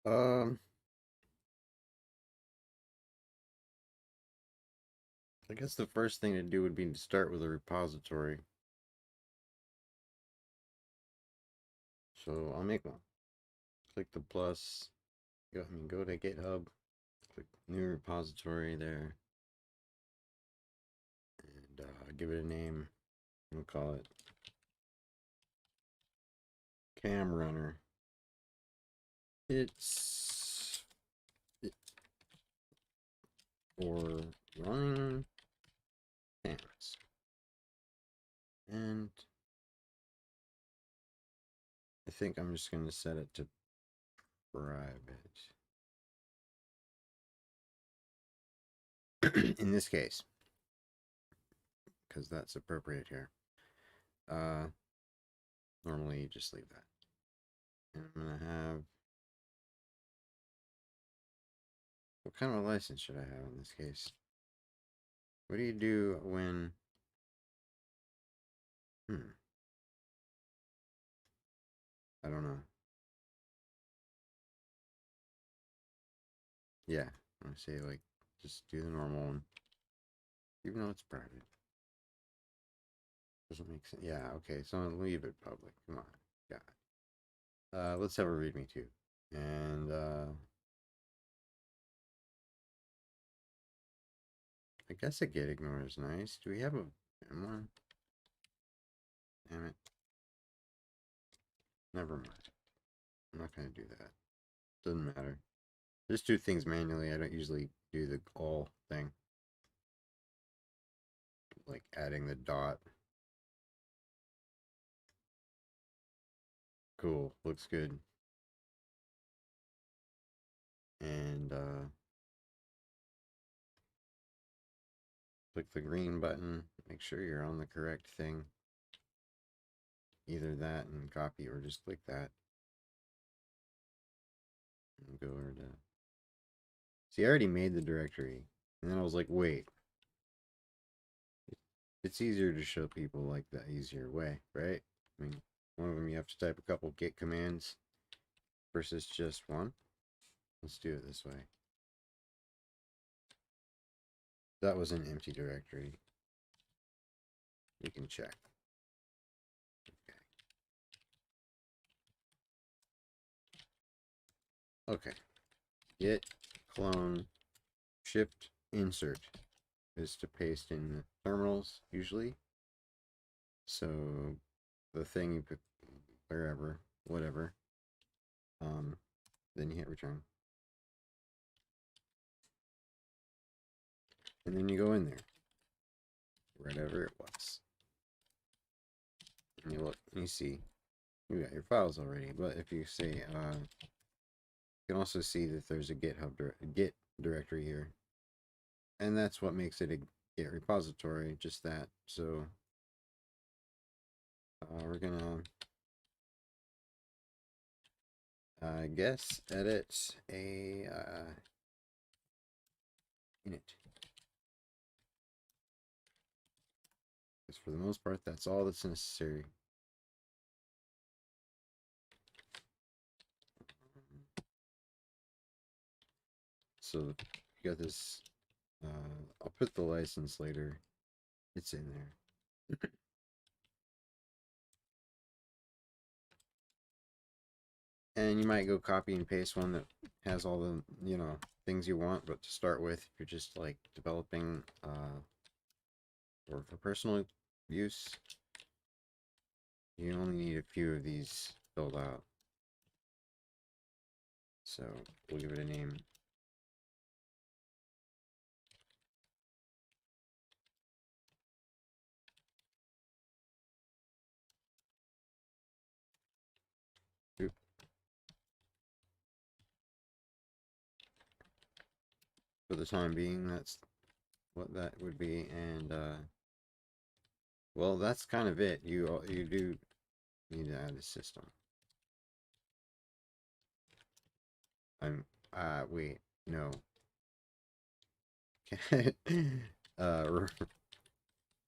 Um, I guess the first thing to do would be to start with a repository. So I'll make one. Click the plus. Go to GitHub. Click new repository there, and give it a name. We'll call it Cam Runner. It's for running cams. And I think I'm just going to set it to private. In this case, because that's appropriate here. Normally you just leave that. And I'm going to have, what kind of a license should I have in this case? What do you do when, I don't know. Yeah, I'm going to say like, just do the normal one. Even though it's private. Doesn't make sense. Yeah, okay, so I'll leave it public. Come on. God. Let's have a readme too. And I guess a get ignore is nice. Do we have a one? Damn it. Never mind. I'm not gonna do that. Doesn't matter. Just do things manually. I don't usually do the all thing. Like adding the dot. Cool. Looks good. And click the green button. Make sure you're on the correct thing. Either that and copy, or just click that. And go over to... See, I already made the directory. And then I was like, wait. It's easier to show people like the easier way, right? I mean, one of them you have to type a couple git commands versus just one. Let's do it this way. That was an empty directory. We can check. Okay. Git clone shift insert is to paste in the terminals usually. So the thing you put wherever, whatever. Then you hit return. And then you go in there. Whatever it was. And you look and you see you got your files already. But if you say you can also see that there's a Git directory here. And that's what makes it a Git repository, just that. So we're gonna I guess edit a init. Because for the most part, that's all that's necessary. So you got this. I'll put the license later. It's in there. And you might go copy and paste one that has all the, things you want, but to start with, if you're just like developing or for personal use, you only need a few of these filled out. So we'll give it a name. Oop. For the time being, that's what that would be. And well, that's kind of it. You do need to add a system. Wait, no.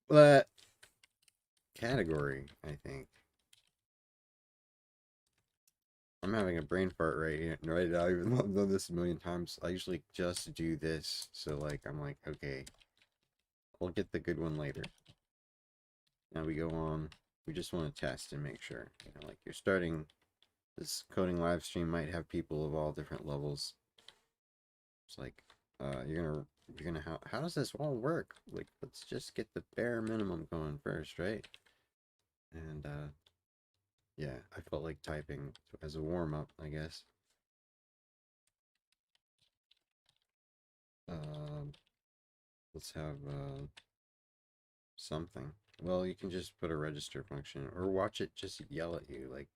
But category, I think. I'm having a brain fart right now, even though I've done this a million times. I usually just do this, so like I'm like, okay, I'll get the good one later. Now we go on. We just want to test and make sure. You know, like you're starting this coding live stream might have people of all different levels. It's like, you're gonna how does this all work? Like, let's just get the bare minimum going first, right? And yeah, I felt like typing as a warm up, I guess. Um, let's have something. Well, you can just put a register function or watch it just yell at you. Like,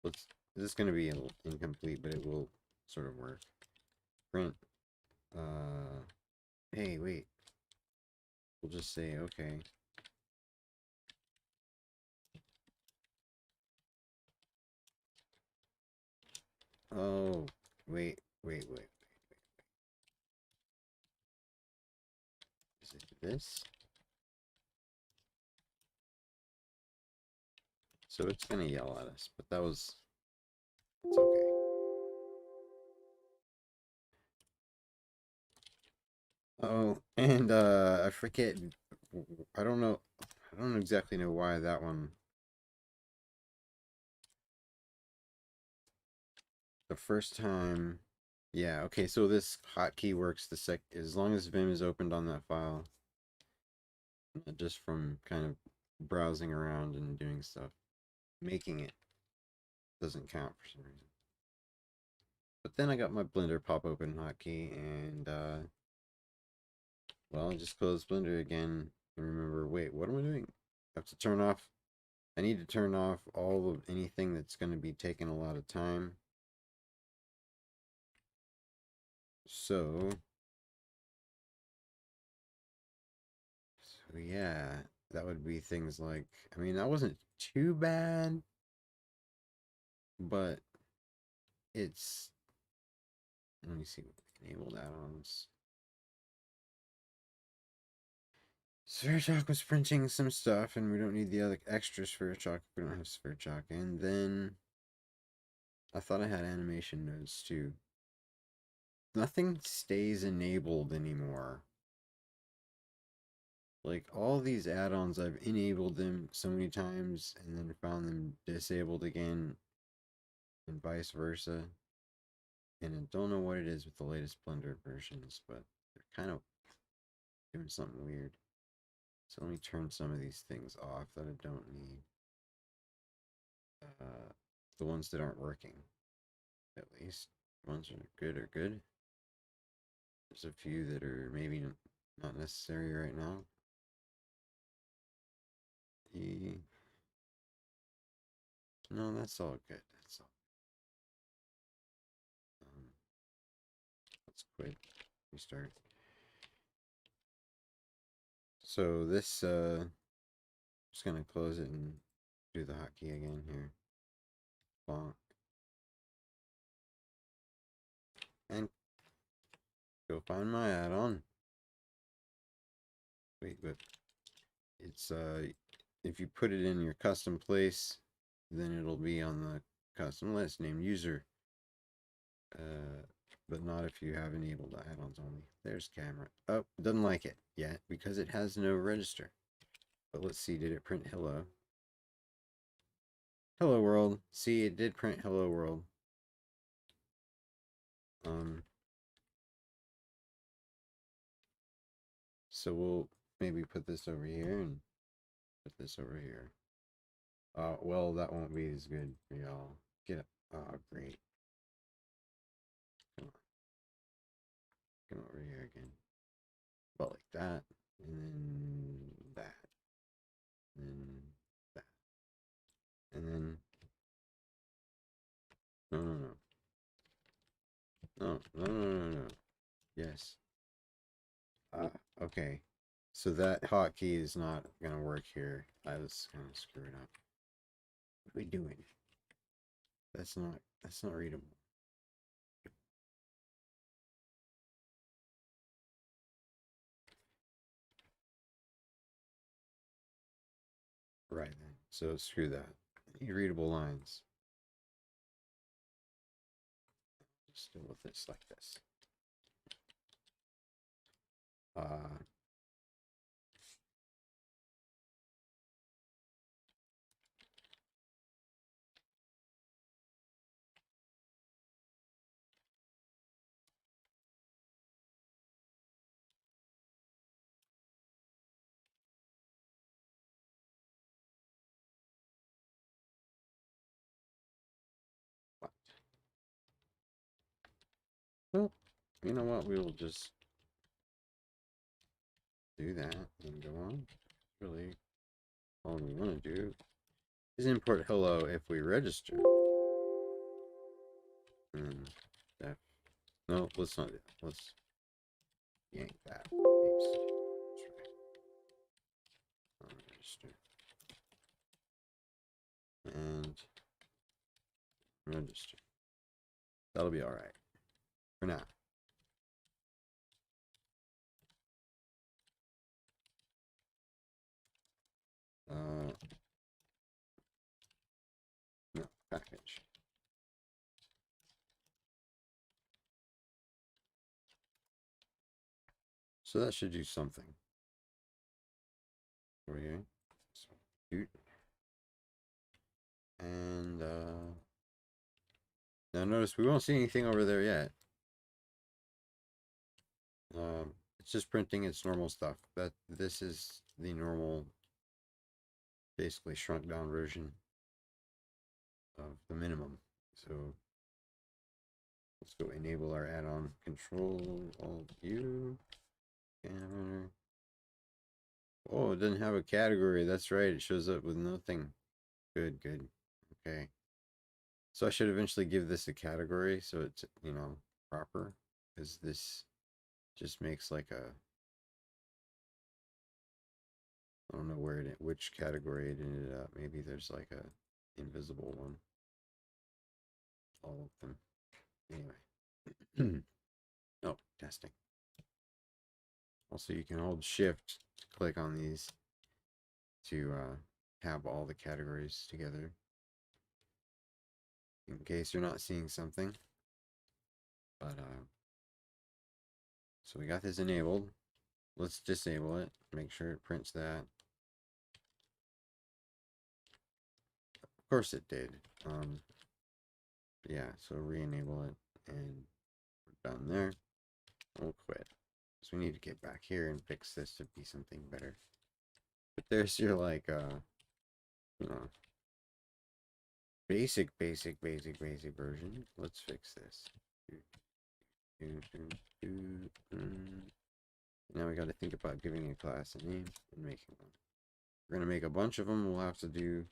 let's. This is going to be incomplete, but it will sort of work. Print. Hey, wait. We'll just say okay. Oh, wait. Is it this? So it's gonna yell at us, but it's okay. Oh, and I forget. I don't know. I don't exactly know why that one. The first time. Yeah. Okay. So this hotkey works as long as Vim is opened on that file, just from kind of browsing around and doing stuff. Making it doesn't count for some reason. But then I got my Blender pop open hotkey, and well, I just closed Blender again and remember, wait, what am I doing? I have to turn off. I need to turn off all of anything that's going to be taking a lot of time. So yeah, that would be things like, I mean, that wasn't too bad, but it's, let me see, enabled add-ons. Sphere was printing some stuff, and we don't need the other extra Sphere if we don't have Sphere. And then I thought I had animation nodes too. Nothing stays enabled anymore. Like all these add-ons, I've enabled them so many times and then found them disabled again, and vice versa. And I don't know what it is with the latest Blender versions, but they're kind of doing something weird. So let me turn some of these things off that I don't need. The ones that aren't working, at least. The ones that are good. There's a few that are maybe not necessary right now. No, that's all good. That's all. Let's quit. Restart. So this, just gonna close it and do the hotkey again here. Bonk. And go find my add-on. Wait, but it's, if you put it in your custom place, then it'll be on the custom list named user. But not if you have enabled add-ons only. There's camera. Oh, doesn't like it yet because it has no register. But let's see, did it print hello? Hello world. See, it did print hello world. So we'll maybe put this over here and put this over here. Well, that won't be as good for y'all. Get up. Oh, great. Come on. Come over here again. About like that. And then that. And then that. And then. No. No. Yes. Okay. So that hotkey is not gonna work here. I was kind of screwed up. What are we doing? That's not readable. Right then. So screw that. Readable lines. just deal with this like this. What? Well, you know what? We will just do that and go on. Really, all we want to do is import hello if we register. And that, no, let's not do that. Let's yank that. Oops. Register. And register. That'll be all right for now. No, package. So that should do something. Okay. So, shoot. And now notice we won't see anything over there yet. It's just printing its normal stuff. That this is the normal, basically shrunk down version of the minimum. So let's go enable our add-on. Control Alt U. Camera. Oh, it doesn't have a category. That's right. It shows up with nothing. Good, good. Okay. So I should eventually give this a category so it's, you know, proper. Because this just makes like a, I don't know where it, which category it ended up. Maybe there's like a invisible one. All of them. Anyway. Oh, testing. Also, you can hold shift to click on these to have all the categories together. In case you're not seeing something. But, so we got this enabled. Let's disable it. Make sure it prints that. Of course it did. Yeah, so re-enable it. And we're done there. We'll quit. So we need to get back here and fix this to be something better. But there's your, like, you know, basic version. Let's fix this. Now we got to think about giving a class a name and making one. We're going to make a bunch of them. We'll have to do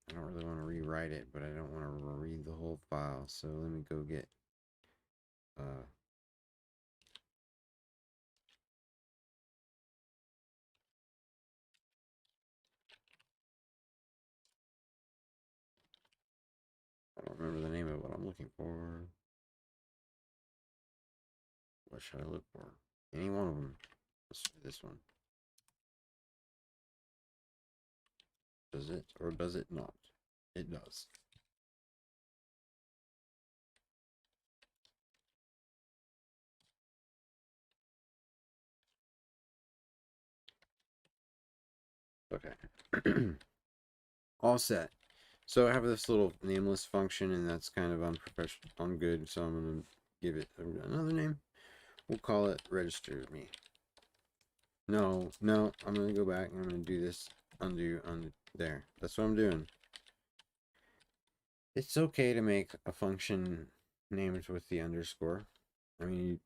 I don't really want to rewrite it, but I don't want to read the whole file. So let me go get I don't remember the name of what I'm looking for. What should I look for? Any one of them. Let's do this one. Does it or does it not? It does. Okay. All set. So I have this little nameless function, and that's kind of unprofessional, ungood. So I'm gonna give it another name. We'll call it register me. No, I'm gonna go back and I'm gonna do this. Undo. There. That's what I'm doing. It's okay to make a function named with the underscore. I mean,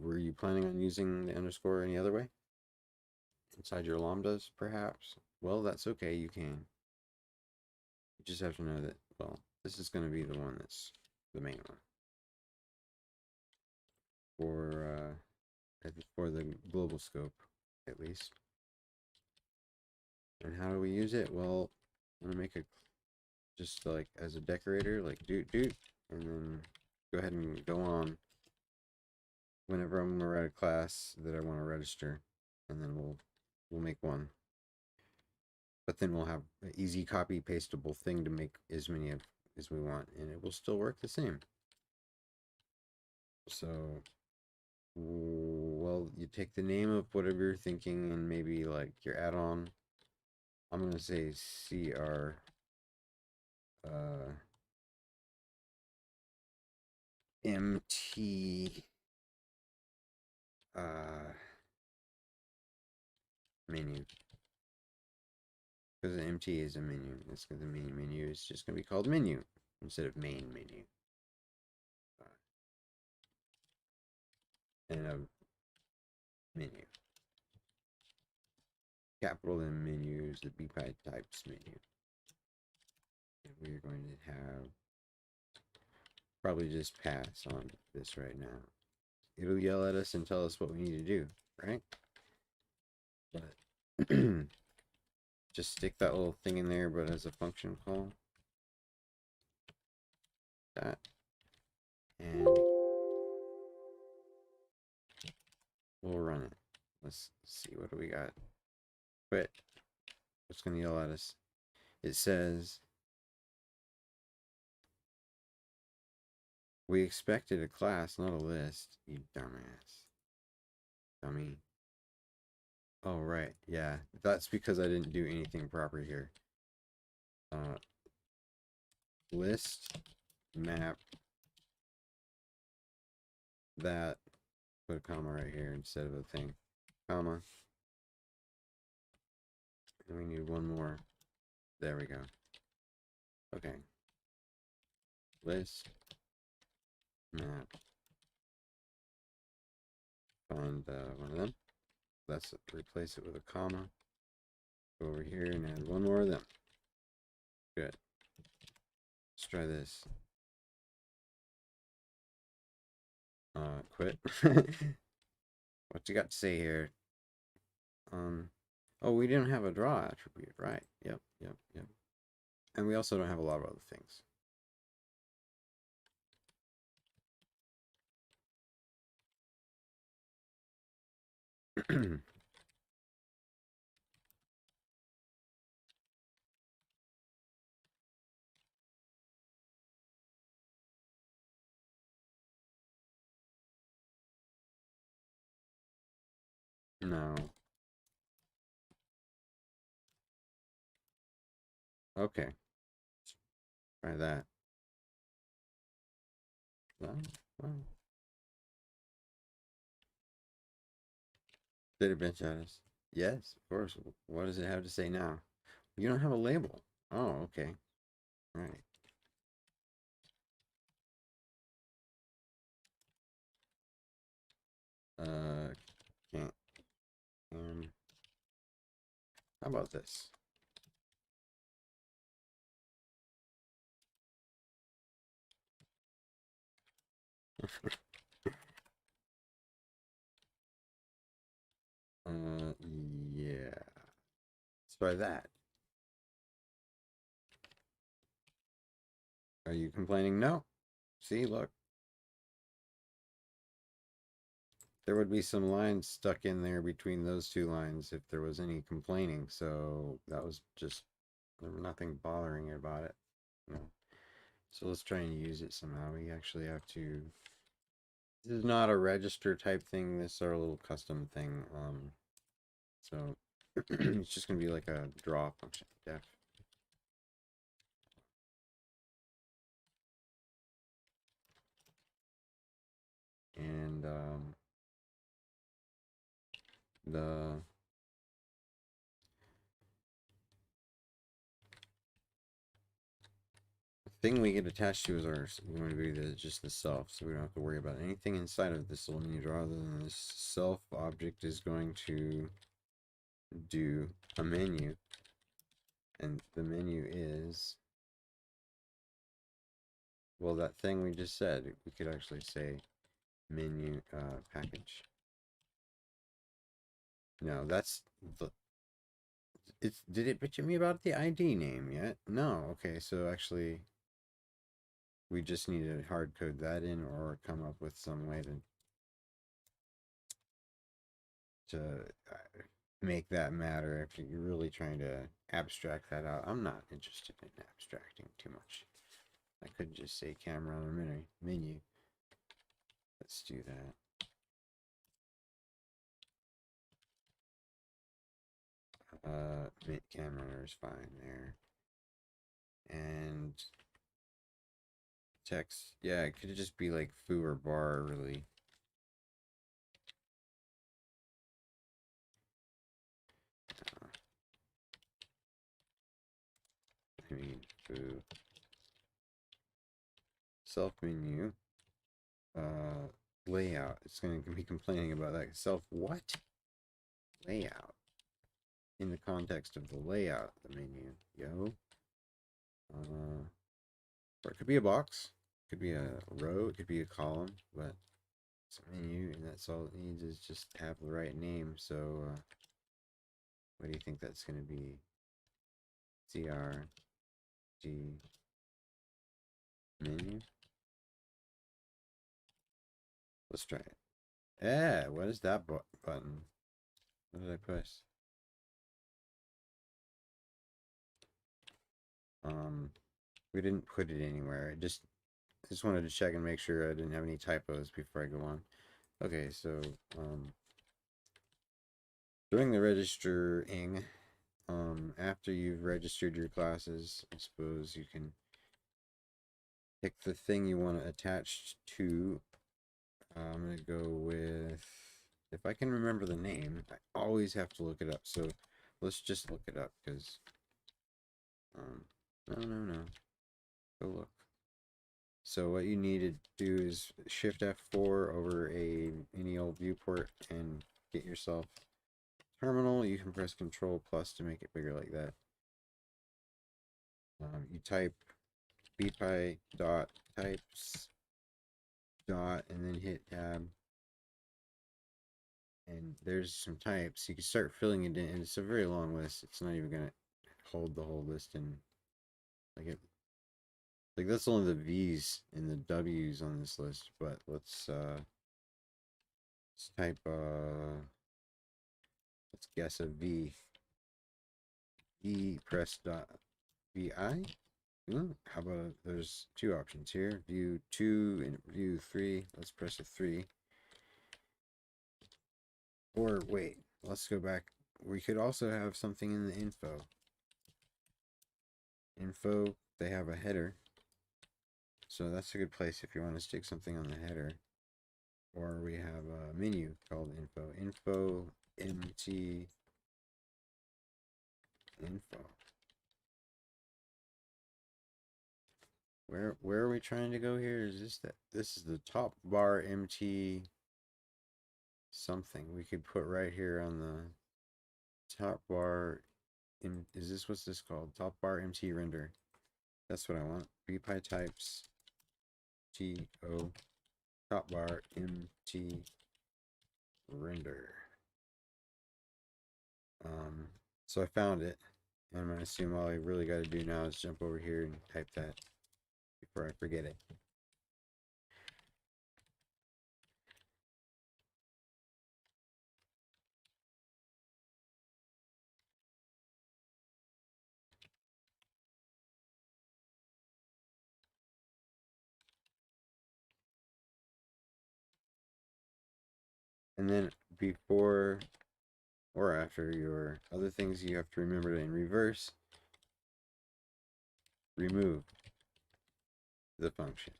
were you planning on using the underscore any other way? Inside your lambdas, perhaps? Well, that's okay, you can. You just have to know that, well, this is going to be the one that's the main one. For the global scope, at least. And how do we use it? Well, I'm going to make it just like as a decorator, like doot, and then go ahead and go on whenever I'm going to write a class that I want to register, and then we'll make one. but then we'll have an easy copy pastable thing to make as many of as we want, and it will still work the same. So, well, you take the name of whatever you're thinking and maybe like your add-on. I'm gonna say CR MT menu, because an MT is a menu. That's because the main menu is just gonna be called menu instead of main menu. And a menu. Capital M menu is the BPI types menu. And we're going to have probably just pass on this right now. It'll yell at us and tell us what we need to do, right? But just stick that little thing in there, but as a function call. That. And we'll run it. Let's see, what do we got? Quit. What's going to yell at us? It says, we expected a class, not a list, you dumbass. Dummy. Oh, right. Yeah, that's because I didn't do anything proper here. List map that, put a comma right here instead of a thing, comma, and we need one more. There we go. Okay. List map, find one of them. Let's replace it with a comma. Go over here and add one more of them. Good. Let's try this. Quit. What you got to say here? Oh, we didn't have a draw attribute, right? Yep. And we also don't have a lot of other things. No. Okay. Try that. Well. Did it bench at us? Yes, of course. What does it have to say now? You don't have a label. Oh, okay. All right. Can't. How about this? Yeah. Let's try that. Are you complaining? No. See, look. There would be some lines stuck in there between those two lines if there was any complaining. So that was just, there was nothing bothering about it. You know? So let's try and use it somehow. We actually have to. This is not a register type thing. This is our little custom thing. So it's just gonna be like a draw function. Def. And the thing we get attached to is ours. We want to be just the self, so we don't have to worry about anything inside of this little menu draw other than this self object is going to do a menu, and the menu is, well, that thing we just said. We could actually say menu package. No, that's the. It's, did it bitch at me about the ID name yet? No. Okay, so actually, we just need to hard code that in or come up with some way to make that matter if you're really trying to abstract that out. I'm not interested in abstracting too much. I could just say camera on the menu. Let's do that. Camera is fine there. And text, yeah, it could just be like foo or bar, really. I mean, foo. Self menu. Layout. It's going to be complaining about that. Self what? Layout. In the context of the layout of the menu. Yo. Or it could be a box. It could be a row. It could be a column. But it's a menu, and that's all it needs is just have the right name. So, what do you think that's going to be? CRG menu. Let's try it. Yeah, what is that button? What did I press? We didn't put it anywhere. I just wanted to check and make sure I didn't have any typos before I go on. Okay, so during the registering, after you've registered your classes, I suppose you can pick the thing you want to attach to. I'm gonna go with, if I can remember the name, I always have to look it up. So let's just look it up because no. Go look. So what you need to do is Shift F4 over any old viewport and get yourself terminal. You can press Control plus to make it bigger like that. You type bpy dot types dot and then hit tab. And there's some types. You can start filling it in, and it's a very long list. It's not even gonna hold the whole list in. Like that's only the V's and the W's on this list, but let's type let's guess a V. Press dot VI. How about there's two options here, view 2 and view 3. Let's press a 3. Or wait, let's go back. We could also have something in the info. They have a header, so that's a good place if you want to stick something on the header. Or we have a menu called info mt info. Where are we trying to go here? Is this is the top bar MT something we could put right here on the top bar. Is this, what's this called? Top bar MT render. That's what I want. bpy types TO top bar MT render. So I found it, and I'm gonna assume all I really got to do now is jump over here and type that before I forget it. And then before or after your other things, you have to remember to, in reverse, remove the function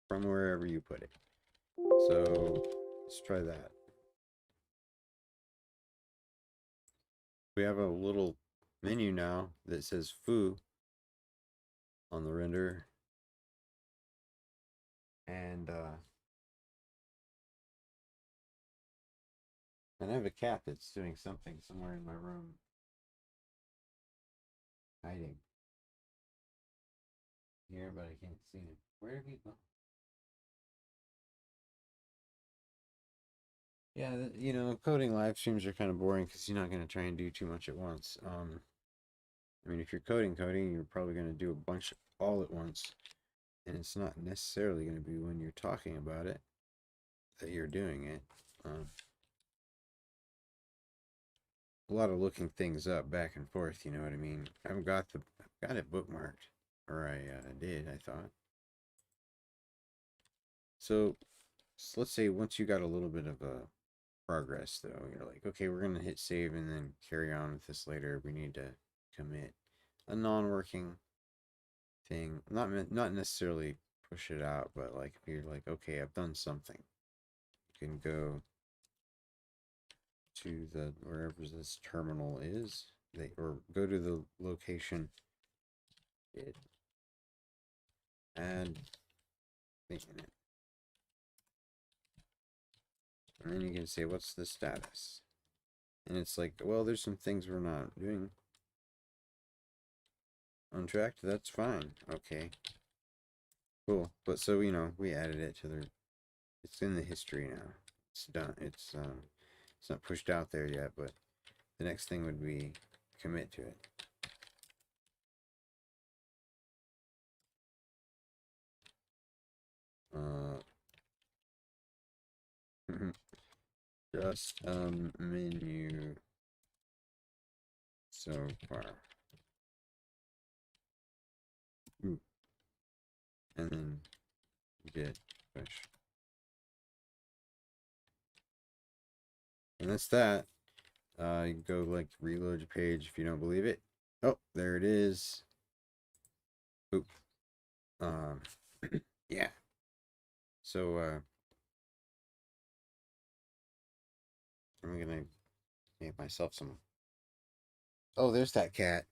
from wherever you put it. So let's try that. We have a little menu now that says foo on the render, and I have a cat that's doing something somewhere in my room, hiding here, but I can't see him. Where did he go? Yeah, you know, coding live streams are kind of boring because you're not going to try and do too much at once. I mean, if you're coding, you're probably going to do a bunch all at once, and it's not necessarily going to be when you're talking about it that you're doing it. a lot of looking things up back and forth, you know what I mean? I've got it bookmarked. Or I did, I thought. So let's say once you got a little bit of a progress though, you're like, okay, we're gonna hit save and then carry on with this later. We need to commit a non-working thing. Not necessarily push it out, but like if you're like, okay, I've done something, you can go to the wherever this terminal is, or go to the location, it add thing in it, and then you can say what's the status, and it's like, well, there's some things we're not doing. Untracked, that's fine. Okay, cool. But so you know, we added it to the. It's in the history now. It's done. It's not pushed out there yet, but the next thing would be commit to it. Just menu so far. Ooh. And then git push. And that's that. You can go like reload your page if you don't believe it. Oh, there it is. Oop. Yeah. So I'm gonna make myself some. Oh, there's that cat.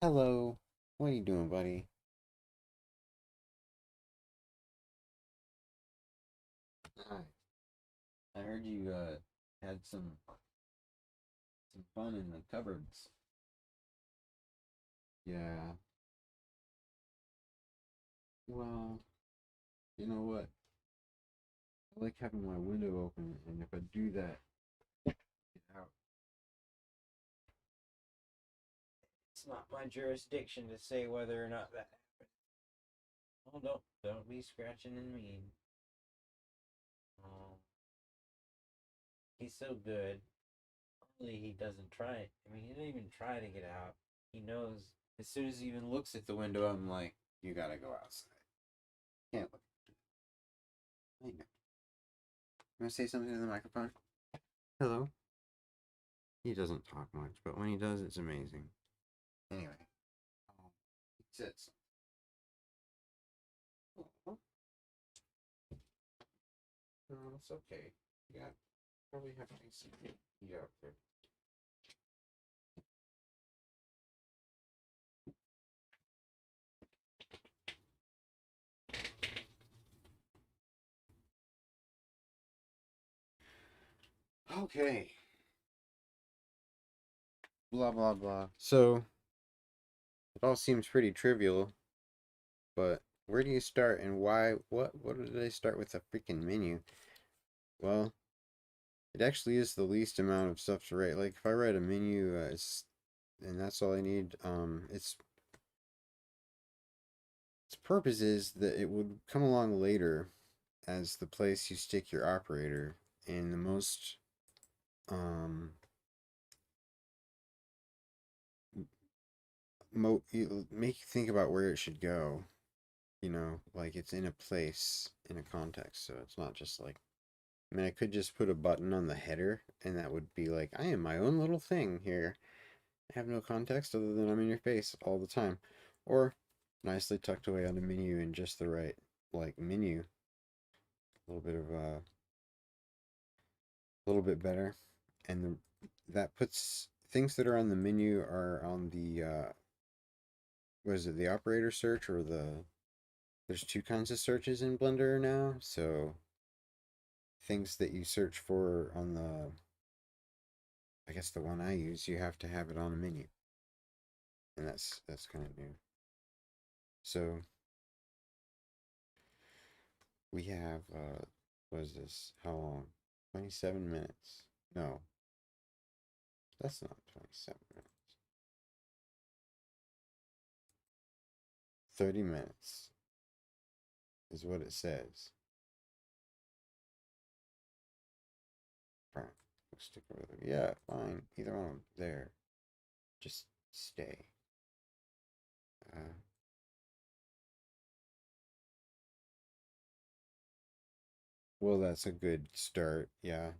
Hello. What are you doing, buddy? Hi. I heard you had some fun in the cupboards. Yeah. Well, you know what? I like having my window open, and if I do that, get out. It's not my jurisdiction to say whether or not that happened. Oh, don't be scratching and mean. Oh, he's so good. Only he doesn't try it. I mean, he didn't even try to get out. He knows. As soon as he even looks at the window, I'm like, you gotta go outside. Can't look. I know. You want to say something to the microphone? Hello? He doesn't talk much, but when he does, it's amazing. Anyway, he sits. Oh, no, it's okay. Yeah, probably have to see you out there. Okay. Blah blah blah. So it all seems pretty trivial, but where do you start and why? What did I start with a freaking menu? Well, it actually is the least amount of stuff to write. Like if I write a menu, and that's all I need. Its purpose is that it would come along later as the place you stick your operator, and the most you make you think about where it should go. You know, like it's in a place, in a context, so it's not just like, I mean, I could just put a button on the header and that would be like, I am my own little thing here. I have no context other than I'm in your face all the time. Or nicely tucked away on the menu in just the right like menu. A little bit of a little bit better. And that puts things that are on the menu are on the what is it, the operator search, or there's two kinds of searches in Blender now. So things that you search for on the, I guess the one I use, you have to have it on a menu. And that's kind of new. So we have what is this? How long? 27 minutes. No. That's not 27 minutes. 30 minutes is what it says. Right. Stick over there. Yeah, fine. Either one of them. There. Just stay. Uh, well, that's a good start. Yeah.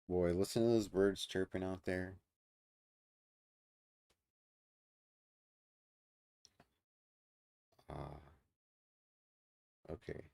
Boy, listen to those birds chirping out there. Ah, okay.